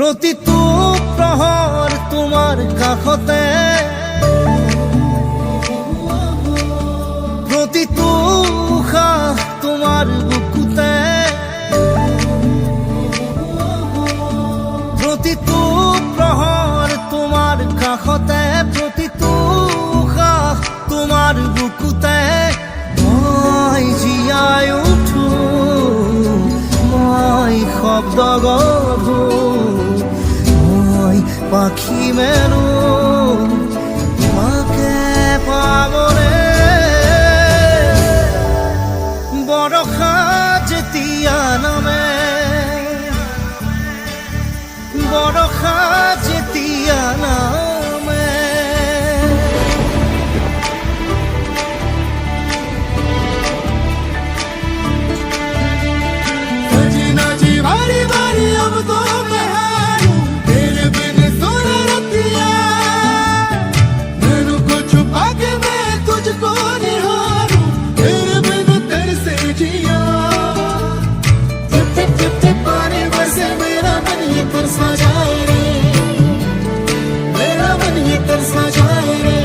প্ৰতিটো প্ৰহৰ তোমাৰ কাষতে, প্ৰতিটো উশাহ তোমাৰ বুকুতে, প্ৰতিটো প্ৰহৰ তোমাৰ কাষতে, প্ৰতিটো উশাহ তোমাৰ বুকুতে। মই জীয়াই উঠো, মই শব্দ গঢ়ো, মই পাখি মেলো তোমাকে পাবলে। বৰষা যেতিয়া নামে, বৰষা যেতিয়া নামে, सजना जी बारी बारी अब तो मैं हारूं, तेरे बिन सुन रतिया, मैनू को छुपा के मैं तुझको निहारूं, तेरे बिन तरसे जिया। टिप टिप टिप टिप पानी बरसे मेरा मन ये तरसा जाए रे, मेरा मन ये तरसा जाए रे।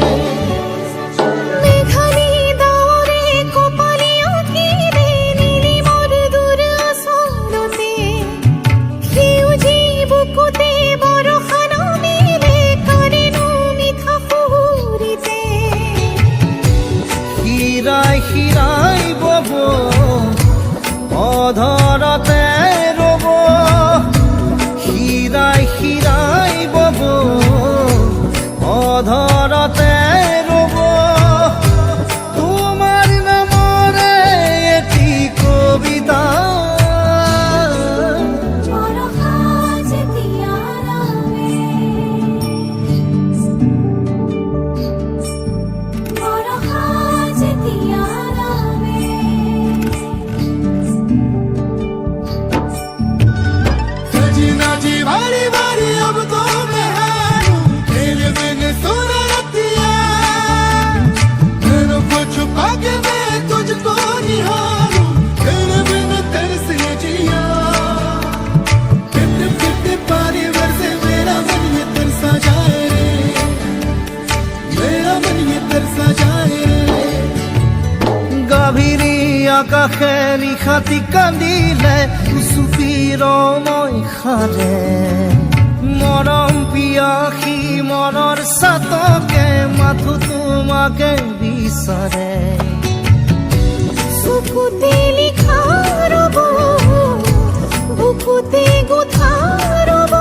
শিৰাই শিৰাই বব অধৰতে ৰব, শিৰাই শিৰাই বব অধৰতে ৰব। তোমাৰ নামৰে এটি কবিতা, सजना जी बारी बारी अब तो मैं हारूं, तेरे बिन सुन रतिया, मैनू को छुपा के मैं तुझको निहारूं, तेरे बिन तरसे जिया। टिप टिप टिप टिप पानी बरसे मेरा मन ये तरसा जाए रे, मेरा मन ये तरसा जाए रे। গভীৰী আকাশে নিশাতি কান্দিলে, উচুপিৰ মই সাৰে, মৰম পিয়াসী মনৰ চাতকে মাথো তোমাকে বিচাৰে। চকুতে লিখা ৰব, বুকুতে গোঠা ৰব,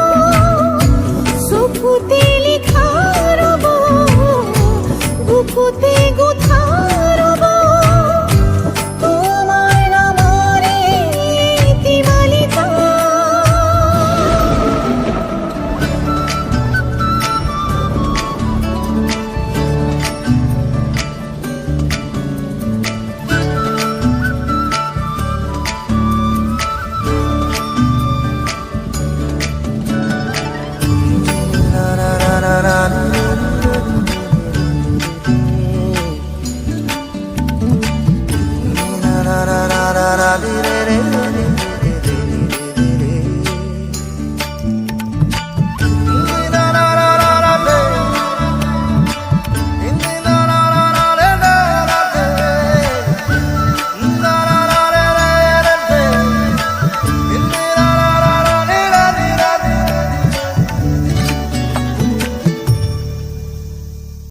চকুতে লিখা ৰব, বুকুতে গোঠা ৰব। তোমাৰ নামৰে এটি মালিকা, রা রা রা রা রা রে রে।